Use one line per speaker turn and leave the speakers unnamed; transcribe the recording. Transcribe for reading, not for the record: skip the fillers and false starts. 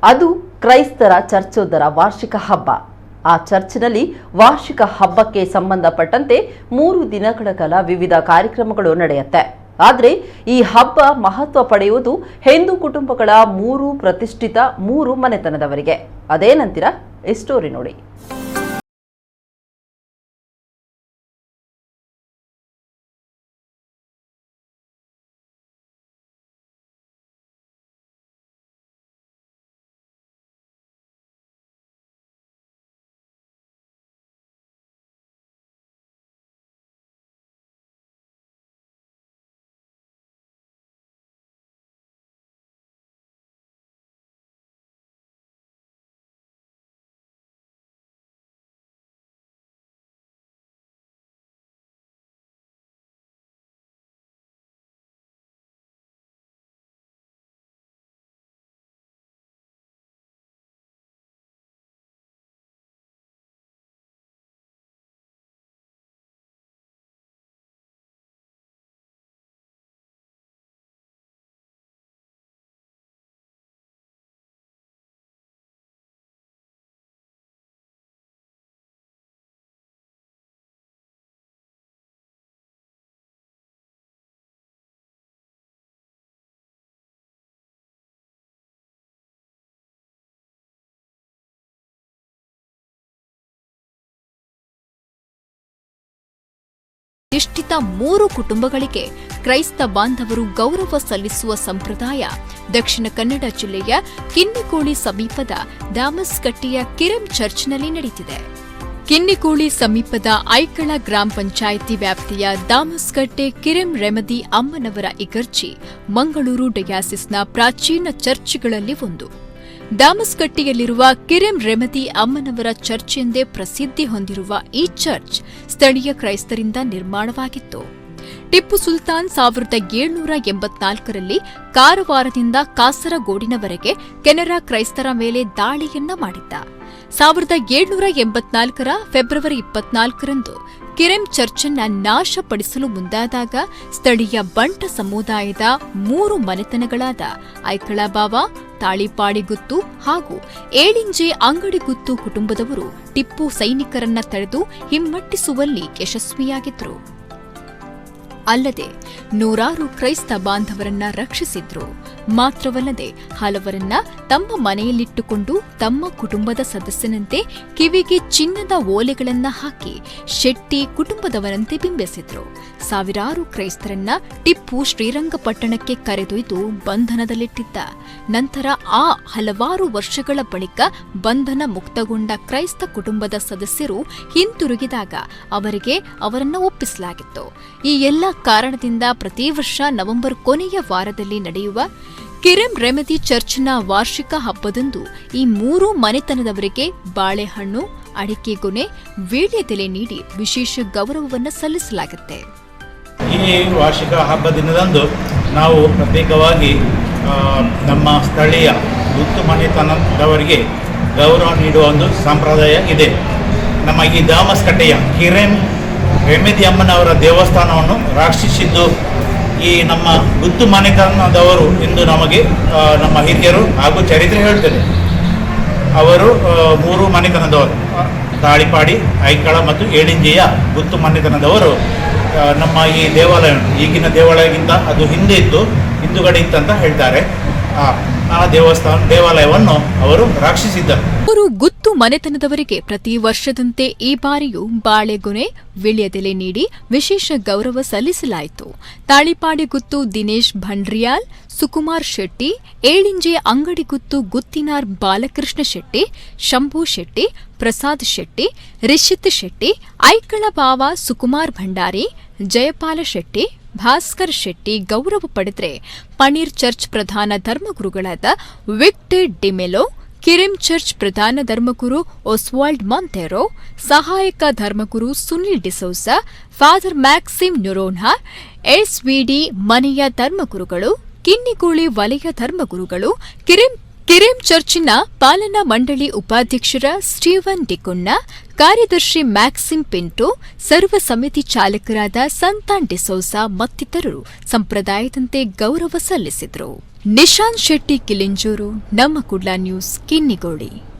ಅದು ಕ್ರೈಸ್ತರ ಚರ್ಚೊಂದರ ವಾರ್ಷಿಕ ಹಬ್ಬ. ಆ ಚರ್ಚ್ನಲ್ಲಿ ವಾರ್ಷಿಕ ಹಬ್ಬಕ್ಕೆ ಸಂಬಂಧಪಟ್ಟಂತೆ 3 ದಿನಗಳ ಕಾಲ ವಿವಿಧ ಕಾರ್ಯಕ್ರಮಗಳು ನಡೆಯುತ್ತೆ. ಆದರೆ ಈ ಹಬ್ಬ ಮಹತ್ವ ಪಡೆಯುವುದು ಹಿಂದೂ ಕುಟುಂಬಗಳ 3 ಪ್ರತಿಷ್ಠಿತ 3 ಮನೆತನದವರಿಗೆ. ಅದೇನಂತೀರಾ? ಈ ಸ್ಟೋರಿ ನೋಡಿ.
ಪ್ರತಿಷ್ಠಿತ 3 ಕುಟುಂಬಗಳಿಗೆ ಕ್ರೈಸ್ತ ಬಾಂಧವರು ಗೌರವ ಸಲ್ಲಿಸುವ ಸಂಪ್ರದಾಯ ದಕ್ಷಿಣ ಕನ್ನಡ ಜಿಲ್ಲೆಯ ಕಿನ್ನಿಕೋಳಿ ಸಮೀಪದ ದಾಮಸ್ಕಟ್ಟೆಯ ಕಿರೆಂ ಚರ್ಚ್ನಲ್ಲಿ ನಡೆಯುತ್ತಿದೆ. ಕಿನ್ನಿಕೋಳಿ ಸಮೀಪದ ಐಕಳ ಗ್ರಾಮ ಪಂಚಾಯಿತಿ ವ್ಯಾಪ್ತಿಯ ದಾಮಸ್ಕಟ್ಟೆ ಕಿರೆಂ ರೆಮದಿ ಅಮ್ಮನವರ ಇಗರ್ಜಿ ಮಂಗಳೂರು ಡಯಾಸಿಸ್ನ ಪ್ರಾಚೀನ ಚರ್ಚ್ಗಳಲ್ಲಿ ಒಂದು. ದಾಮಸ್ಕಟ್ಟೆಯಲ್ಲಿರುವ ಕಿರೆಂ ರೆಮದಿ ಅಮ್ಮನವರ ಚರ್ಚ್ ಎಂದೇ ಪ್ರಸಿದ್ಧಿ ಹೊಂದಿರುವ ಈ ಚರ್ಚ್ ಸ್ಥಳೀಯ ಕ್ರೈಸ್ತರಿಂದ ನಿರ್ಮಾಣವಾಗಿತ್ತು. ಟಿಪ್ಪು ಸುಲ್ತಾನ್ 1784ರಲ್ಲಿ ಕಾರವಾರದಿಂದ ಕಾಸರಗೋಡಿನವರೆಗೆ ಕೆನರಾ ಕ್ರೈಸ್ತರ ಮೇಲೆ ದಾಳಿಯನ್ನ ಮಾಡಿದ್ದ. 1784ರ ಫೆಬ್ರವರಿ 24ರಂದು ಕಿರೆಂ ಚರ್ಚನ್ನ ನಾಶಪಡಿಸಲು ಮುಂದಾದಾಗ ಸ್ಥಳೀಯ ಬಂಟ ಸಮುದಾಯದ 3 ಮನೆತನಗಳಾದ ಐಕಳಬಾವ, ತಾಳಿಪಾಡಿಗುತ್ತು ಹಾಗೂ ಏಳಿಂಜೆ ಅಂಗಡಿಗುತ್ತು ಕುಟುಂಬದವರು ಟಿಪ್ಪು ಸೈನಿಕರನ್ನ ತಡೆದು ಹಿಮ್ಮೆಟ್ಟಿಸುವಲ್ಲಿ ಯಶಸ್ವಿಯಾಗಿದ್ರು. ಅಲ್ಲದೆ ನೂರಾರು ಕ್ರೈಸ್ತ ಬಾಂಧವರನ್ನ ರಕ್ಷಿಸಿದ್ರು. ಮಾತ್ರವಲ್ಲದೆ ಹಲವರನ್ನ ತಮ್ಮ ಮನೆಯಲ್ಲಿಟ್ಟುಕೊಂಡು ತಮ್ಮ ಕುಟುಂಬದ ಸದಸ್ಯನಂತೆ ಕಿವಿಗೆ ಚಿನ್ನದ ಓಲೆಗಳನ್ನ ಹಾಕಿ ಶೆಟ್ಟಿ ಕುಟುಂಬದವರಂತೆ ಬಿಂಬಿಸಿದ್ರು. ಸಾವಿರಾರು ಕ್ರೈಸ್ತರನ್ನ ಟಿಪ್ಪು ಶ್ರೀರಂಗಪಟ್ಟಣಕ್ಕೆ ಕರೆದೊಯ್ದು ಬಂಧನದಲ್ಲಿಟ್ಟಿದ್ದ. ನಂತರ ಆ ಹಲವಾರು ವರ್ಷಗಳ ಬಳಿಕ ಬಂಧನ ಮುಕ್ತಗೊಂಡ ಕ್ರೈಸ್ತ ಕುಟುಂಬದ ಸದಸ್ಯರು ಹಿಂತಿರುಗಿದಾಗ ಅವರಿಗೆ ಅವರನ್ನ ಒಪ್ಪಿಸಲಾಗಿತ್ತು. ಈ ಎಲ್ಲ ಕಾರಣದಿಂದ ಪ್ರತಿ ವರ್ಷ ನವೆಂಬರ್ ಕೊನೆಯ ವಾರದಲ್ಲಿ ನಡೆಯುವ ಕಿರೆಂ ರೆಮದಿ ಚರ್ಚ್ನ ವಾರ್ಷಿಕ ಹಬ್ಬದಂದು ಈ 3 ಮನೆತನದವರಿಗೆ ಬಾಳೆಹಣ್ಣು, ಅಡಿಕೆಗೊನೆ, ವೀಳ್ಯದೆಲೆ ನೀಡಿ ವಿಶೇಷ ಗೌರವವನ್ನು ಸಲ್ಲಿಸಲಾಗುತ್ತೆ.
ಈ ವಾರ್ಷಿಕ ಹಬ್ಬ ದಿನದಂದು ನಾವು ಪ್ರತ್ಯೇಕವಾಗಿ ನಮ್ಮ ಸ್ಥಳೀಯ ಗುತ್ತು ಮನೆತನದವರಿಗೆ ಗೌರವ ನೀಡುವ ಒಂದು ಸಂಪ್ರದಾಯ ಇದೆ. ನಮ್ಮ ಈ ದಾಮಸ್ಕಟ್ಟೆಯ ಕಿರೆಂ ರೆಮದಿ ಅಮ್ಮನವರ ದೇವಸ್ಥಾನವನ್ನು ರಕ್ಷಿಸಿದ್ದು ಈ ನಮ್ಮ ಗುತ್ತು ಮನೆತನದವರು ಎಂದು ನಮಗೆ ನಮ್ಮ ಹಿರಿಯರು ಹಾಗೂ ಚರಿತ್ರೆ ಹೇಳ್ತಾರೆ. ಅವರು 3 ಮನೆತನದವರು, ತಾಳಿಪಾಡಿ, ಐಕಳ ಮತ್ತು ಏಳಿಂಜೆಯ ಗುತ್ತು ಮನೆತನದವರು ನಮ್ಮ ಈ ದೇವಾಲಯ, ಈಗಿನ ದೇವಾಲಯಕ್ಕಿಂತ ಅದು ಹಿಂದೆ ಇತ್ತು, ಹಿಂದುಗಡೆ ಇತ್ತಂತ ಹೇಳ್ತಾರೆ. ಆ ದೇವಾಲಯವನ್ನು ಅವರು ರಕ್ಷಿಸಿದ್ದರು.
ಗುತ್ತು ಮನೆತನದವರಿಗೆ ಪ್ರತಿ ವರ್ಷದಂತೆ ಈ ಬಾರಿಯೂ ಬಾಳೆಗೊನೆ, ವೀಳ್ಯದೆಲೆ ನೀಡಿ ವಿಶೇಷ ಗೌರವ ಸಲ್ಲಿಸಲಾಯಿತು. ತಾಳಿಪಾಡಿ ಗುತ್ತು ದಿನೇಶ್ ಭಂಡ್ರಿಯಾಲ್, ಸುಕುಮಾರ್ ಶೆಟ್ಟಿ, ಏಳಿಂಜೆ ಅಂಗಡಿಗುತ್ತು ಗುತ್ತಿನಾರ್ ಬಾಲಕೃಷ್ಣ ಶೆಟ್ಟಿ, ಶಂಭು ಶೆಟ್ಟಿ, ಪ್ರಸಾದ್ ಶೆಟ್ಟಿ, ರಿಷಿತ್ ಶೆಟ್ಟಿ, ಐಕಳ ಬಾವ ಸುಕುಮಾರ್ ಭಂಡಾರಿ, ಜಯಪಾಲ ಶೆಟ್ಟಿ, ಭಾಸ್ಕರ್ ಶೆಟ್ಟಿ ಗೌರವ ಪಡೆದರೆ ಪಣೀರ್ ಚರ್ಚ್ ಪ್ರಧಾನ ಧರ್ಮಗುರುಗಳಾದ ವಿಕ್ಟರ್ ಡಿಮೆಲೋ, ಕಿರೆಂ ಚರ್ಚ್ ಪ್ರಧಾನ ಧರ್ಮಗುರು ಒಸ್ವಾಲ್ಡ್ ಮಾಂತೆರೋ, ಸಹಾಯಕ ಧರ್ಮಗುರು ಸುನಿಲ್ ಡಿಸೋಸಾ, ಫಾದರ್ ಮ್ಯಾಕ್ಸಿಮ್ ನ್ಯುರೋನ್ಹಾರ್, ಎಸ್ವಿಡಿ ಮನೆಯ ಧರ್ಮಗುರುಗಳು, ಕಿನ್ನಿಕೋಳಿ ವಲಯ ಧರ್ಮಗುರುಗಳು, ಕಿರೆಂ ಚರ್ಚಿನ ಪಾಲನಾ ಮಂಡಳಿ ಉಪಾಧ್ಯಕ್ಷರ ಸ್ಟೀವನ್ ಡಿಕುನ್ನ, ಕಾರ್ಯದರ್ಶಿ ಮ್ಯಾಕ್ಸಿಮ್ ಪಿಂಟೋ, ಸರ್ವ ಸಮಿತಿ ಚಾಲಕರಾದ ಸಂತಾನ್ ಡಿಸೋಸಾ ಮತ್ತಿತರರು ಸಂಪ್ರದಾಯದಂತೆ ಗೌರವ ಸಲ್ಲಿಸಿದರು. ನಿಶಾಂತ್ ಶೆಟ್ಟಿ ಕಿಲಿಂಜೂರು, ನಮ್ಮ ಕುಡ್ಲ ನ್ಯೂಸ್, ಕಿನ್ನಿಗೋಡಿ.